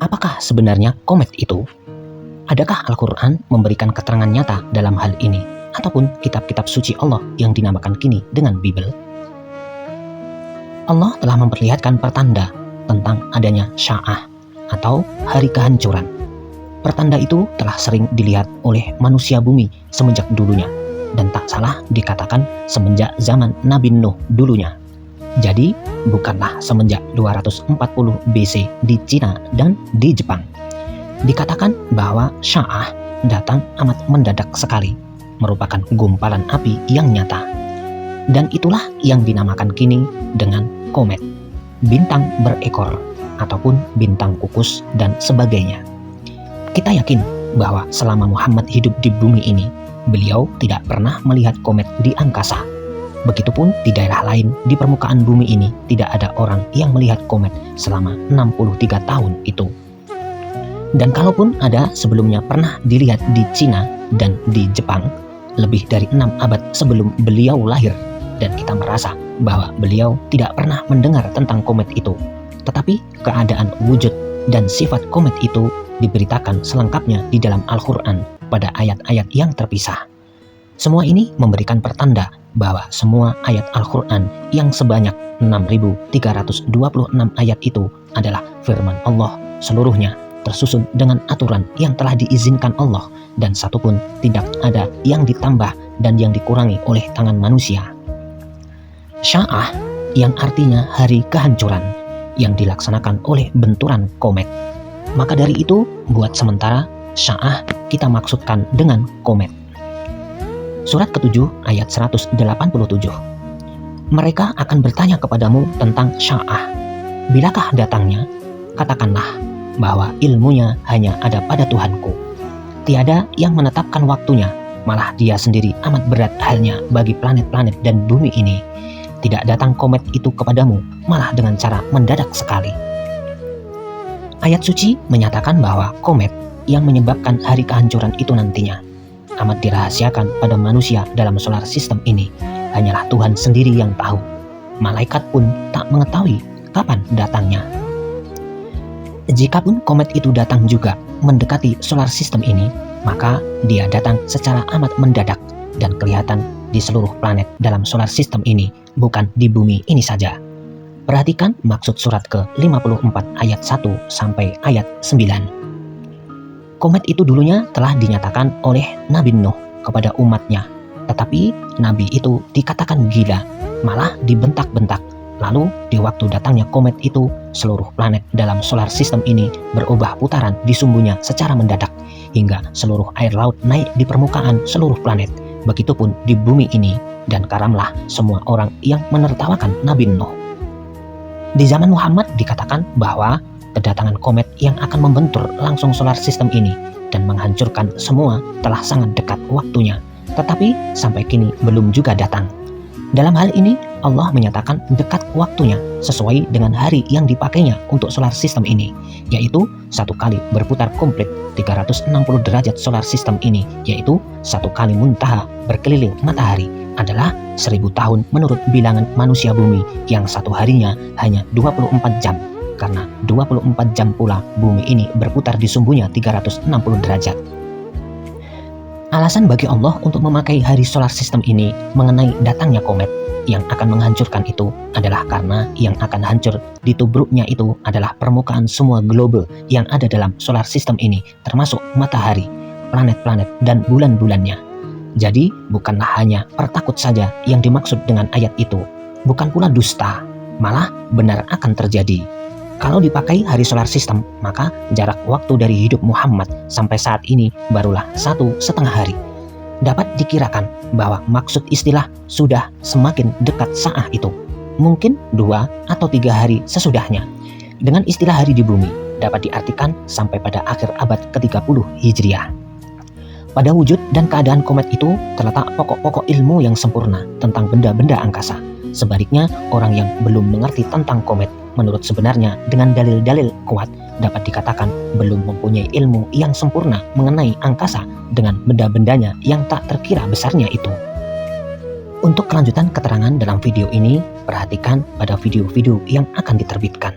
Apakah sebenarnya komet itu? Adakah Al-Quran memberikan keterangan nyata dalam hal ini, ataupun kitab-kitab suci Allah yang dinamakan kini dengan Bible? Allah telah memperlihatkan pertanda tentang adanya Sya'ah atau hari kehancuran. Pertanda itu telah sering dilihat oleh manusia bumi semenjak dulunya, dan tak salah dikatakan semenjak zaman Nabi Nuh dulunya. Jadi bukanlah semenjak 240 BC di Cina dan di Jepang. Dikatakan bahwa Sya'ah datang amat mendadak sekali, merupakan gumpalan api yang nyata. Dan itulah yang dinamakan kini dengan komet, bintang berekor, ataupun bintang kukus dan sebagainya. Kita yakin bahwa selama Muhammad hidup di bumi ini, beliau tidak pernah melihat komet di angkasa. Begitupun di daerah lain di permukaan bumi ini tidak ada orang yang melihat komet selama 63 tahun itu. Dan kalaupun ada sebelumnya pernah dilihat di Cina dan di Jepang lebih dari 6 abad sebelum beliau lahir, dan kita merasa bahwa beliau tidak pernah mendengar tentang komet itu. Tetapi keadaan wujud dan sifat komet itu diberitakan selengkapnya di dalam Al-Quran pada ayat-ayat yang terpisah. Semua ini memberikan pertanda bahwa semua ayat Al-Quran yang sebanyak 6.326 ayat itu adalah firman Allah seluruhnya, tersusun dengan aturan yang telah diizinkan Allah, dan satupun tidak ada yang ditambah dan yang dikurangi oleh tangan manusia. Sya'ah yang artinya hari kehancuran yang dilaksanakan oleh benturan komet. Maka dari itu, buat sementara Sya'ah kita maksudkan dengan komet. Surat ke-7 ayat 187. Mereka akan bertanya kepadamu tentang Sya'ah. Bilakah datangnya? Katakanlah bahwa ilmunya hanya ada pada Tuhanku. Tiada yang menetapkan waktunya, malah Dia sendiri amat berat halnya bagi planet-planet dan bumi ini. Tidak datang komet itu kepadamu, malah dengan cara mendadak sekali. Ayat suci menyatakan bahwa komet yang menyebabkan hari kehancuran itu nantinya amat dirahasiakan pada manusia dalam solar system ini. Hanyalah Tuhan sendiri yang tahu. Malaikat pun tak mengetahui kapan datangnya. Jikapun komet itu datang juga mendekati solar system ini, maka dia datang secara amat mendadak dan kelihatan di seluruh planet dalam solar system ini, bukan di bumi ini saja. Perhatikan maksud surat ke-54 ayat 1 sampai ayat 9. Komet itu dulunya telah dinyatakan oleh Nabi Nuh kepada umatnya, tetapi Nabi itu dikatakan gila, malah dibentak-bentak. Lalu di waktu datangnya komet itu, seluruh planet dalam solar system ini berubah putaran di sumbunya secara mendadak, hingga seluruh air laut naik di permukaan seluruh planet. Begitupun di bumi ini, dan karamlah semua orang yang menertawakan Nabi Nuh. Di zaman Muhammad dikatakan bahwa kedatangan komet yang akan membentur langsung solar system ini dan menghancurkan semua telah sangat dekat waktunya, tetapi sampai kini belum juga datang. Dalam hal ini Allah menyatakan dekat waktunya sesuai dengan hari yang dipakainya untuk solar system ini, yaitu satu kali berputar komplit 360 derajat solar system ini, yaitu satu kali muntaha berkeliling matahari adalah 1000 tahun menurut bilangan manusia bumi yang satu harinya hanya 24 jam, karena 24 jam pula bumi ini berputar di sumbunya 360 derajat. Alasan bagi Allah untuk memakai hari solar system ini mengenai datangnya komet yang akan menghancurkan itu adalah karena yang akan hancur ditubruknya itu adalah permukaan semua globe yang ada dalam solar system ini, termasuk matahari, planet-planet, dan bulan-bulannya. Jadi bukanlah hanya pertakut saja yang dimaksud dengan ayat itu, bukan pula dusta, malah benar akan terjadi. Kalau dipakai hari solar system, maka jarak waktu dari hidup Muhammad sampai saat ini barulah 1,5 hari. Dapat dikirakan bahwa maksud istilah sudah semakin dekat Sya'ah itu mungkin 2 atau 3 hari sesudahnya. Dengan istilah hari di bumi dapat diartikan sampai pada akhir abad ke-30 Hijriah. Pada wujud dan keadaan komet itu terletak pokok-pokok ilmu yang sempurna tentang benda-benda angkasa. Sebaliknya, orang yang belum mengerti tentang komet menurut sebenarnya dengan dalil-dalil kuat dapat dikatakan belum mempunyai ilmu yang sempurna mengenai angkasa dengan benda-bendanya yang tak terkira besarnya itu. Untuk kelanjutan keterangan dalam video ini, perhatikan pada video-video yang akan diterbitkan.